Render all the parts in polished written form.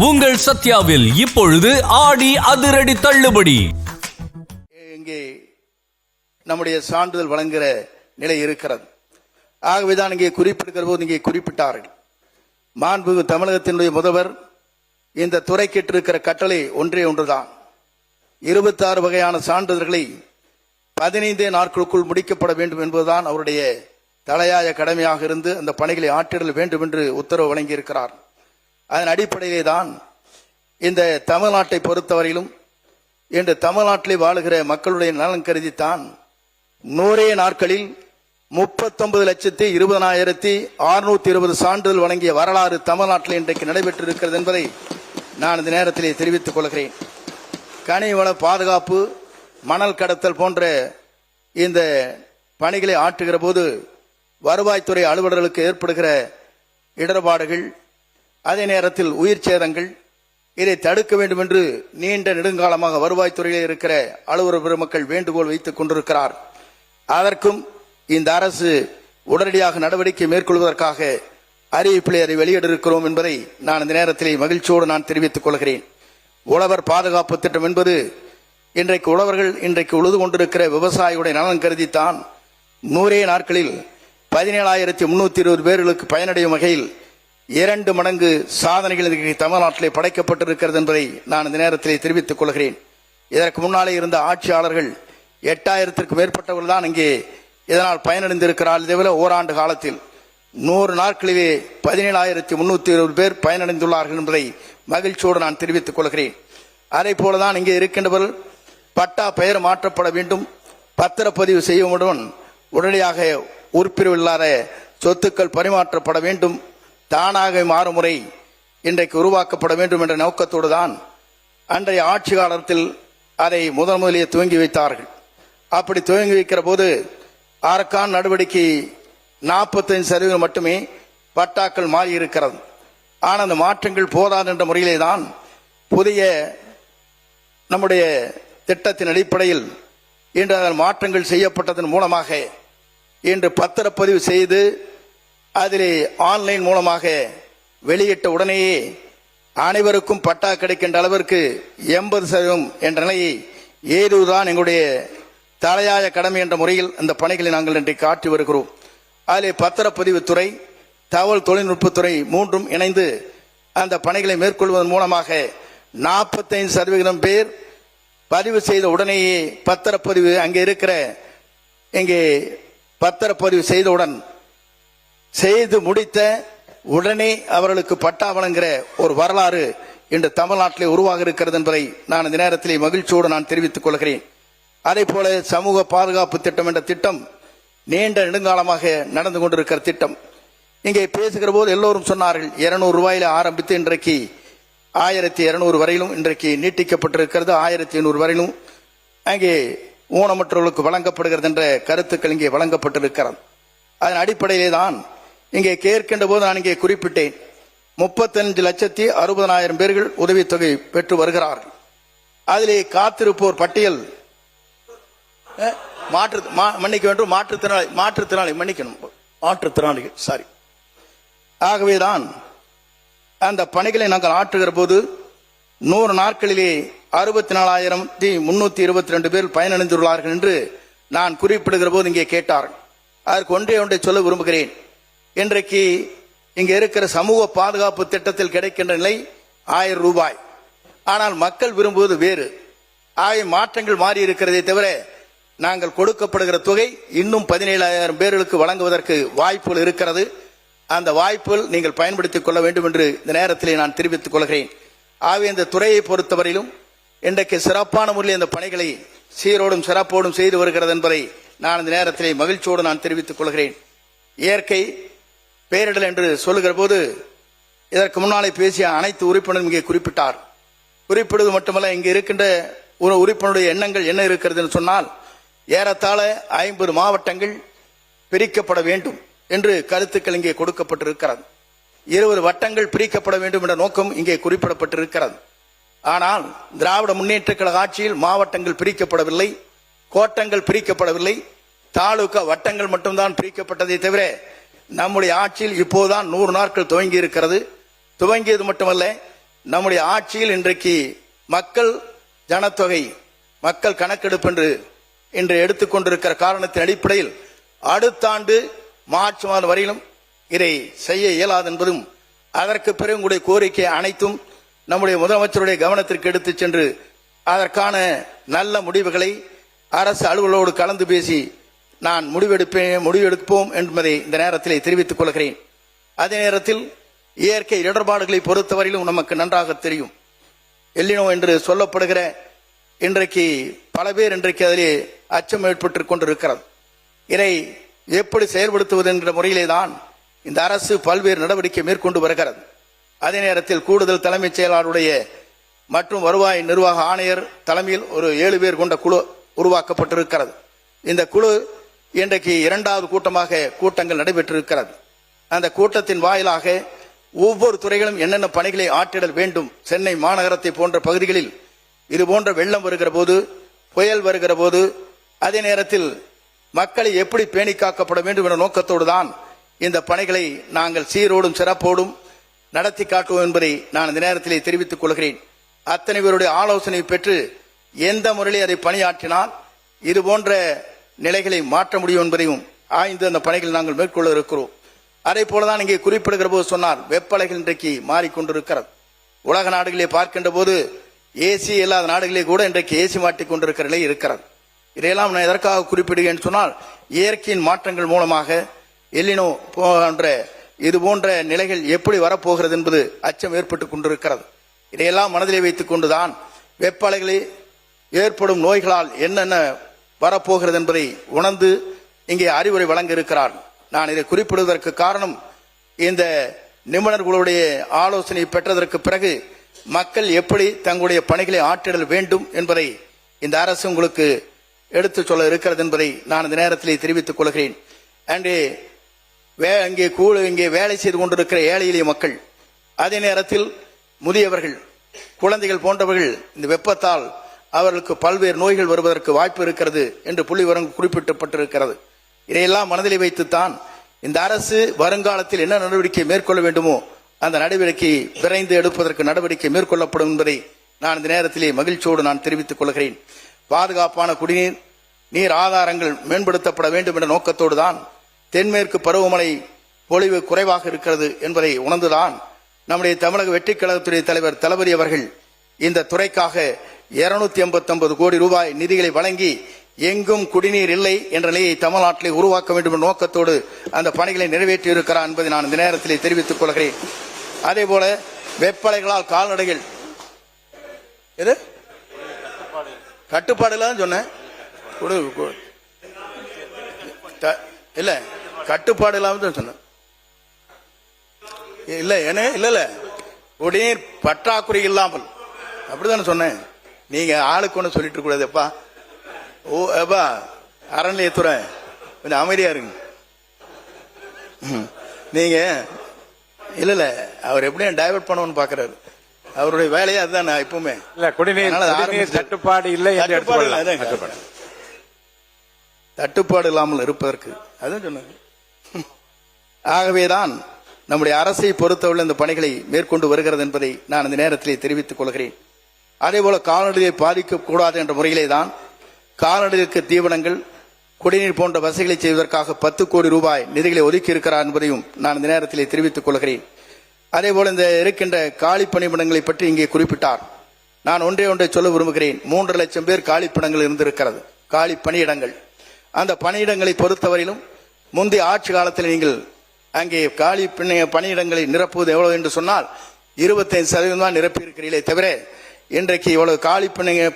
உங்கள் சத்யாவில் இப்பொழுது ஆடி அதிரடி தள்ளுபடி. இங்கே நம்முடைய சான்றிதழ் வழங்குகிற நிலை இருக்கிறது. ஆகவேதான் இங்கே குறிப்பிடுகிற போது இங்கே குறிப்பிட்டார்கள். மாண்புமிகு தமிழகத்தினுடைய முதல்வர் இந்த துறைக்கிட்டிருக்கிற கட்டளை ஒன்றே ஒன்றுதான். 26 வகையான சான்றிதழ்களை 15 நாட்களுக்குள் முடிக்கப்பட வேண்டும் என்பதுதான் அவருடைய தலையாய கடமையாக இருந்து அந்த பணிகளை ஆற்றிடல் வேண்டும் என்று உத்தரவு வழங்கியிருக்கிறார். அதன் அடிப்படையிலே தான் இந்த தமிழ்நாட்டை பொறுத்தவரையிலும் இன்று தமிழ்நாட்டிலே வாழுகிற மக்களுடைய நலன் கருதித்தான் 100 நாட்களில் 39,20,620 சான்றிதழ் வழங்கிய வரலாறு தமிழ்நாட்டில் இன்றைக்கு நடைபெற்றிருக்கிறது என்பதை நான் இந்த நேரத்திலே தெரிவித்துக் கொள்கிறேன். கனிவள பாதுகாப்பு, மணல் கடத்தல் போன்ற இந்த பணிகளை ஆற்றுகிற போது வருவாய்த்துறை அலுவலர்களுக்கு ஏற்படுகிற இடர்பாடுகள், அதே நேரத்தில் உயிர் சேதங்கள், இதை தடுக்க வேண்டும் என்று நீண்ட நெடுங்காலமாக வருவாய்த்துறையில் இருக்கிற அலுவலர் பெருமக்கள் வேண்டுகோள் வைத்துக் கொண்டிருக்கிறார். அதற்கும் இந்த அரசு உடனடியாக நடவடிக்கை மேற்கொள்வதற்காக அறிவிப்பிலே அதை வெளியிட்டிருக்கிறோம் என்பதை நான் இந்த நேரத்திலே மகிழ்ச்சியோடு நான் தெரிவித்துக் கொள்கிறேன். உழவர் பாதுகாப்பு திட்டம் என்பது இன்றைக்கு உழவர்கள் இன்றைக்கு உழுது கொண்டிருக்கிற விவசாயியுடைய நலன் கருதித்தான் 100 நாட்களில் 17,320 பேர்களுக்கு பயனடையும் வகையில் 2 மடங்கு சாதனைகள் இன்றைக்கு தமிழ்நாட்டிலே படைக்கப்பட்டிருக்கிறது என்பதை நான் இந்த நேரத்திலே தெரிவித்துக் கொள்கிறேன். இதற்கு முன்னாலே இருந்த ஆட்சியாளர்கள் 8,000க்கும் மேற்பட்டவர்கள் தான் இங்கே இதனால் பயனடைந்திருக்கிறார்கள். இதேபோல ஓராண்டு காலத்தில் 100 நாட்களிலே 17,320 பேர் பயனடைந்துள்ளார்கள் என்பதை மகிழ்ச்சியோடு நான் தெரிவித்துக் கொள்கிறேன். அதே போலதான் இங்கே இருக்கின்றவர்கள் பட்டா பெயர் மாற்றப்பட வேண்டும், பத்திரப்பதிவு செய்யவுடன் உடனடியாக உறுப்பினர் இல்லாத சொத்துக்கள் பரிமாற்றப்பட வேண்டும், தானாக மாறும் முறை இன்றைக்கு உருவாக்கப்பட வேண்டும் என்ற நோக்கத்தோடு தான் அன்றைய ஆட்சி காலத்தில் அதை முதலிலே துவங்கி வைத்தார்கள். அப்படி துவங்கி வைக்கிற போது அரக்கான நடவடிக்கை 45% மட்டுமே பட்டாக்கள் மாறி இருக்கிறது. ஆனால் அந்த மாற்றங்கள் போதாது என்ற முறையிலே தான் புதிய நம்முடைய திட்டத்தின் அடிப்படையில் இன்று அதன் மாற்றங்கள் செய்யப்பட்டதன் மூலமாக இன்று பத்திரப்பதிவு செய்து அதிலே ஆன்லைன் மூலமாக வெளியிட்ட உடனேயே அனைவருக்கும் பட்டா கிடைக்கின்ற அளவிற்கு 80% என்ற நிலையை ஏதுதான் எங்களுடைய தலையாய கடமை என்ற முறையில் அந்த பணிகளை நாங்கள் இன்றைக்கு ஆற்றி வருகிறோம். அதிலே பத்திரப்பதிவுத்துறை, தகவல் தொழில்நுட்பத்துறை மூன்றும் இணைந்து அந்த பணிகளை மேற்கொள்வதன் மூலமாக 45% பேர் பதிவு செய்த உடனேயே பத்திரப்பதிவு அங்கே இருக்கிற இங்கே பத்திரப்பதிவு செய்தவுடன் செய்து முடித்த உடனே அவர்களுக்கு பட்டா வழங்குகிற ஒரு வரலாறு இன்று தமிழ்நாட்டிலே உருவாக இருக்கிறது என்பதை நான் இந்த நேரத்திலே மகிழ்ச்சியோடு நான் தெரிவித்துக் கொள்கிறேன். அதே போல சமூக பாதுகாப்பு திட்டம் என்ற திட்டம் நீண்ட நெடுங்காலமாக நடந்து கொண்டிருக்கிற திட்டம். இங்கே பேசுகிற போது எல்லோரும் சொன்னார்கள் 200 ரூபாயில ஆரம்பித்து இன்றைக்கு 1,200 வரையிலும் இன்றைக்கு நீட்டிக்கப்பட்டிருக்கிறது, 1,500 வரையிலும் அங்கே ஊனமற்றவர்களுக்கு வழங்கப்படுகிறது என்ற கருத்துக்கள் இங்கே வழங்கப்பட்டிருக்கிறது. அதன் அடிப்படையிலே தான் இங்கே கேட்கின்ற போது நான் இங்கே குறிப்பிட்டேன் 35,60,000 பேர்கள் உதவித்தொகை பெற்று வருகிறார்கள். அதிலே காத்திருப்போர் பட்டியல் மாற்றுத்திறனாளிகள் சாரி. ஆகவேதான் அந்த பணிகளை நாங்கள் ஆற்றுகிற போது 100 நாட்களிலே 64,322 பேர் பயனடைந்துள்ளார்கள் என்று நான் குறிப்பிடுகிற போது இங்கே கேட்டார்கள். அதற்கு ஒன்றை சொல்ல விரும்புகிறேன். இன்றைக்கு இங்கே இருக்கிற சமூக பாதுகாப்பு திட்டத்தில் கிடைக்கின்ற நிலை 1000 ரூபாய். ஆனால் மக்கள் விரும்புவது வேறு. ஆகிய மாற்றங்கள் மாறி இருக்கிறதே தவிர நாங்கள் கொடுக்கப்படுகிற தொகை இன்னும் 17,000 பேர்களுக்கு வழங்குவதற்கு வாய்ப்புகள் இருக்கிறது. அந்த வாய்ப்புகள் நீங்கள் பயன்படுத்திக் கொள்ள வேண்டும் என்று இந்த நேரத்திலே நான் தெரிவித்துக் கொள்கிறேன். ஆகவே இந்த துறையை பொறுத்தவரையிலும் இன்றைக்கு சிறப்பான முறையில் இந்த பணிகளை சீரோடும் சிறப்போடும் செய்து வருகிறது என்பதை நான் இந்த நேரத்திலே மகிழ்ச்சியோடு நான் தெரிவித்துக் கொள்கிறேன். இயற்கை பேரிடர் என்று சொல்லுகிற போது இதற்கு முன்னாலே பேசிய அனைத்து உறுப்பினரும் இங்கே குறிப்பிட்டார். குறிப்பிடுவது மட்டுமல்ல, இங்கே இருக்கின்ற ஒரு உறுப்பினருடைய எண்ணங்கள் என்ன இருக்கிறது என்று சொன்னால் ஏறத்தாழ 50 மாவட்டங்கள் பிரிக்கப்பட வேண்டும் என்று கருத்துக்கள் இங்கே கொடுக்கப்பட்டிருக்கிறது. 20 வட்டங்கள் பிரிக்கப்பட வேண்டும் என்ற நோக்கம் இங்கே குறிப்பிடப்பட்டிருக்கிறது. ஆனால் திராவிட முன்னேற்ற கழக ஆட்சியில் மாவட்டங்கள் பிரிக்கப்படவில்லை, கோட்டங்கள் பிரிக்கப்படவில்லை, தாலுகா வட்டங்கள் மட்டும்தான் பிரிக்கப்பட்டதை தவிர நம்முடைய ஆட்சியில் இப்போதுதான் 100 நாட்கள் துவங்கி இருக்கிறது. துவங்கியது மட்டுமல்ல, நம்முடைய ஆட்சியில் இன்றைக்கு மக்கள் ஜனத்தொகை மக்கள் கணக்கெடுப்பு என்று இன்று எடுத்துக்கொண்டிருக்கிற காரணத்தின் அடிப்படையில் அடுத்த ஆண்டு மார்ச் மாதம் வரையிலும் இதை செய்ய இயலாது என்பதும் அதற்கு பிறகு உங்களுடைய கோரிக்கை அனைத்தும் நம்முடைய முதலமைச்சருடைய கவனத்திற்கு எடுத்துச் சென்று அதற்கான நல்ல முடிவுகளை அரசு அலுவலரோடு கலந்து பேசி நான் முடிவெடுப்போம் என்பதை இந்த நேரத்தில் தெரிவித்துக் கொள்கிறேன். அதே நேரத்தில் இயற்கை இடர்பாடுகளை பொறுத்தவரையிலும் நமக்கு நன்றாக தெரியும். எல்லினோ என்று சொல்லப்படுகிற இன்றைக்கு பல பேர் இன்றைக்கு அதிலே அச்சம் ஏற்பட்டுக் கொண்டிருக்கிறது. இதை எப்படி செயல்படுத்துவது என்ற முறையிலே தான் இந்த அரசு பல்வேறு நடவடிக்கை மேற்கொண்டு வருகிறது. அதே நேரத்தில் கூடுதல் தலைமைச் செயலாளருடைய மற்றும் வருவாய் நிர்வாக ஆணையர் தலைமையில் ஒரு 7 பேர் கொண்ட குழு உருவாக்கப்பட்டிருக்கிறது. இந்த குழு இன்றைக்கு 2வது கூட்டமாக கூட்டங்கள் நடைபெற்றிருக்கிறது. அந்த கூட்டத்தின் வாயிலாக ஒவ்வொரு துறைகளும் என்னென்ன பணிகளை ஆற்றிடல் வேண்டும், சென்னை மாநகரத்தை போன்ற பகுதிகளில் இது போன்ற வெள்ளம் வருகிற போது, புயல் வருகிற போது, அதே நேரத்தில் மக்களை எப்படி பேணி காக்கப்பட வேண்டும் என்ற நோக்கத்தோடு தான் இந்த பணிகளை நாங்கள் சீரோடும் சிறப்போடும் நடத்தி காட்டுவோம் என்பதை நான் இந்த நேரத்திலே தெரிவித்துக் கொள்கிறேன். அத்தனை பேருடைய ஆலோசனை பெற்று எந்த முறையிலே அதை பணியாற்றினால் இது போன்ற நிலைகளை மாற்ற முடியும் என்பதையும் ஆய்ந்து அந்த பணிகளை நாங்கள் மேற்கொள்ள இருக்கிறோம். அதே போலதான் இங்கே குறிப்பிடுகிற போது சொன்னார், வெப்பலைகள் இன்றைக்கு மாறிக்கொண்டிருக்கிறது. உலக நாடுகளிலே பார்க்கின்ற போது ஏசி இல்லாத நாடுகளிலே கூட இன்றைக்கு ஏசி மாட்டிக் கொண்டிருக்கிற நிலை இருக்கிறது. இதையெல்லாம் நான் எதற்காக குறிப்பிடுகிறேன் சொன்னால், இயற்கையின் மாற்றங்கள் மூலமாக எல்லினோ போன்ற இது போன்ற நிலைகள் எப்படி வரப்போகிறது என்பது அச்சம் ஏற்பட்டுக் கொண்டிருக்கிறது. இதையெல்லாம் மனதிலே வைத்துக் கொண்டுதான் வெப்பலைகளில் ஏற்படும் நோய்களால் என்னென்ன வரப்போகிறது என்பதை உணர்ந்து இங்கே அறிவுரை வழங்க இருக்கிறார். நான் இதை குறிப்பிடுவதற்கு காரணம், இந்த நிபுணர்களுடைய ஆலோசனை பெற்றதற்கு பிறகு மக்கள் எப்படி தங்களுடைய பணிகளை ஆற்றிடல் வேண்டும் என்பதை இந்த அரசு உங்களுக்கு எடுத்து சொல்ல இருக்கிறது என்பதை நான் இந்த நேரத்திலே தெரிவித்துக் கொள்கிறேன். அண்டு இங்கே வேலை செய்து கொண்டிருக்கிற ஏழை எளிய மக்கள், அதே நேரத்தில் முதியவர்கள், குழந்தைகள் போன்றவர்கள் இந்த வெப்பத்தால் அவர்களுக்கு பல்வேறு நோய்கள் வருவதற்கு வாய்ப்பு இருக்கிறது என்று புள்ளிவிவரம் குறிப்பிடப்பட்டிருக்கிறது. இதையெல்லாம் மனதிலே வைத்துத்தான் இந்த அரசு வருங்காலத்தில் என்ன நடவடிக்கை மேற்கொள்ள வேண்டுமோ அந்த நடவடிக்கை விரைந்து எடுப்பதற்கு நடவடிக்கை மேற்கொள்ளப்படும் என்பதை நான் இந்த நேரத்திலே மகிழ்ச்சியோடு நான் தெரிவித்துக் கொள்கிறேன். பாதுகாப்பான குடிநீர் நீர் ஆதாரங்கள் மேம்படுத்தப்பட வேண்டும் என்ற நோக்கத்தோடு தான் தென்மேற்கு பருவமழை பொழிவு குறைவாக இருக்கிறது என்பதை உணர்ந்துதான் நம்முடைய தமிழக வெற்றிக் கழகத்துடைய தலைவர் தளபதி அவர்கள் இந்த துறைக்காக 289 கோடி ரூபாய் நிதிகளை வழங்கி எங்கும் குடிநீர் இல்லை என்ற நிலையை தமிழ்நாட்டிலே உருவாக்க வேண்டும் என்ற நோக்கத்தோடு அந்த பணிகளை நிறைவேற்றியிருக்கிறார் என்பதை நான் இந்த நேரத்திலே தெரிவித்துக் கொள்கிறேன். அதே போல வெப்பலைகளால் கால்நடைகள் கட்டுப்பாடு இல்லாத சொன்னேன் இல்ல, கட்டுப்பாடு இல்லாம சொன்ன இல்ல என்ன இல்ல குடிநீர் பற்றாக்குறை இல்லாமல் அப்படித்தானே சொன்னேன். நீங்க ஆளுக்கு ஒண்ணு சொல்லிட்டு கூடாது. எப்பா ஓ எப்பா அறநிலையத்துறை கொஞ்சம் அமைதியா இருங்க. நீங்க இல்ல அவர் எப்படியும் டைவர்ட் பண்ணணும்னு பாக்குறாரு. அவருடைய வேலையே அதுதான் எப்பவுமே. குடிநீர் தட்டுப்பாடு இல்லை, தட்டுப்பாடு இல்லாமல் இருப்பதற்கு அதுவும் சொன்னாங்க. ஆகவேதான் நம்முடைய அரசை பொறுத்தவரை இந்த பணிகளை மேற்கொண்டு வருகிறது என்பதை நான் இந்த நேரத்திலே தெரிவித்துக் கொள்கிறேன். அதேபோல கால்நடையை பாதிக்கக்கூடாது என்ற முறையிலே தான் கால்நடைகளுக்கு தீவனங்கள், குடிநீர் போன்ற வசதிகளை செய்வதற்காக 10 கோடி ரூபாய் நிதிகளை ஒதுக்கி இருக்கிறார் என்பதையும் நான் இந்த நேரத்திலே தெரிவித்துக் கொள்கிறேன். அதேபோல இந்த இருக்கின்ற காலி பணியிடங்களை பற்றி இங்கே குறிப்பிட்டார். நான் ஒன்றை சொல்ல விரும்புகிறேன். 3 லட்சம் பேர் காலி பணியிடங்கள் இருந்திருக்கிறது. காலி பணியிடங்கள், அந்த பணியிடங்களை பொறுத்தவரையிலும் முந்தைய ஆட்சி காலத்தில் நீங்கள் அங்கே காலி பணியிடங்களை நிரப்புவது எவ்வளவு என்று சொன்னால் 25% தான் நிரப்பி இருக்கிறீர்களே தவிர இன்றைக்கு இவ்வளவு காலி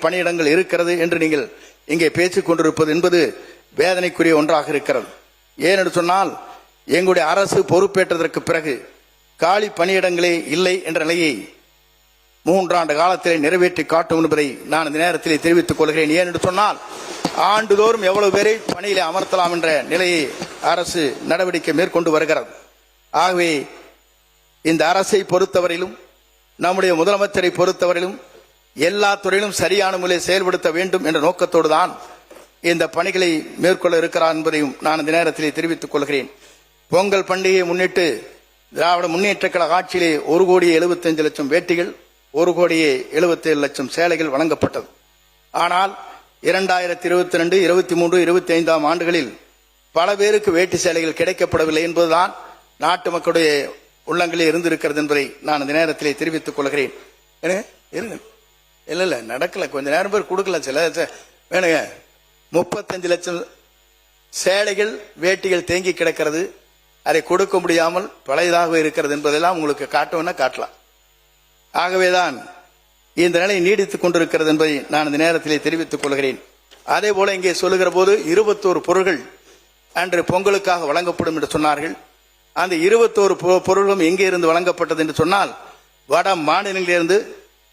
பணியிடங்கள் இருக்கிறது என்று நீங்கள் இங்கே பேசிக் கொண்டிருப்பது என்பது வேதனைக்குரிய ஒன்றாக இருக்கிறது. ஏனென்று சொன்னால் எங்களுடைய அரசு பொறுப்பேற்றதற்கு பிறகு காலி பணியிடங்களே இல்லை என்ற நிலையை 3 ஆண்டு காலத்திலே நிறைவேற்றி காட்டும் என்பதை நான் இந்த நேரத்திலே தெரிவித்துக் கொள்கிறேன். ஏனென்று சொன்னால் ஆண்டுதோறும் எவ்வளவு பேரை பணியிலே அமர்த்தலாம் என்ற நிலையை அரசு நடவடிக்கை மேற்கொண்டு வருகிறது. ஆகவே இந்த அரசை பொறுத்தவரையிலும் நம்முடைய முதலமைச்சரை பொறுத்தவரையிலும் எல்லா துறையிலும் சரியான முறையில் செயல்படுத்த வேண்டும் என்ற நோக்கத்தோடு தான் இந்த பணிகளை மேற்கொள்ள இருக்கிறார் என்பதையும் நான் இந்த நேரத்திலே தெரிவித்துக் கொள்கிறேன். பொங்கல் பண்டிகையை முன்னிட்டு திராவிட முன்னேற்ற கழக ஆட்சியிலே 1,75,00,000 வேட்டிகள், 1,77,00,000 சேலைகள் வழங்கப்பட்டது. ஆனால் 2022, 23, 25 ஆண்டுகளில் பல பேருக்கு வேட்டி சேலைகள் கிடைக்கப்படவில்லை என்பதுதான் நாட்டு மக்களுடைய உள்ளங்களில் இருந்திருக்கிறது என்பதை நான் இந்த நேரத்திலே தெரிவித்துக் கொள்கிறேன். இல்ல நடக்கல, கொஞ்ச நேரம் பேர் கொடுக்கல, சில வேணுங்க. 35 லட்சம் சேலைகள் வேட்டிகள் தேங்கி கிடக்கிறது, அதை கொடுக்க முடியாமல் பழையதாக இருக்கிறது என்பதெல்லாம் உங்களுக்கு காட்டணும்னா காட்டலாம். ஆகவேதான் இந்த நிலை நீடித்துக் கொண்டிருக்கிறது என்பதை நான் இந்த நேரத்திலே தெரிவித்துக் கொள்கிறேன். அதே போல இங்கே சொல்லுகிற போது 21 பொருள்கள் அன்று பொங்கலுக்காக வழங்கப்படும் என்று சொன்னார்கள். அந்த 21 பொருளும் எங்கே இருந்து வழங்கப்பட்டது என்று சொன்னால் வட மாநிலங்களிலிருந்து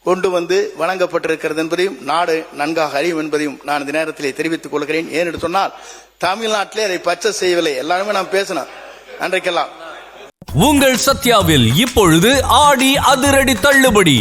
கொண்டு வந்து வழங்கப்பட்டிருக்கிறது என்பதையும் நாடு நன்காக அறியும் என்பதையும் நான் இந்த நேரத்திலே தெரிவித்துக் கொள்கிறேன். ஏனென்று சொன்னால் தமிழ்நாட்டிலே அதை பர்ச்சேஸ் செய்யவில்லை. எல்லாருமே நாம் பேசணும் அன்றைக்கெல்லாம். உங்கள் சத்யாவில் இப்பொழுது ஆடி அதிரடி தள்ளுபடி.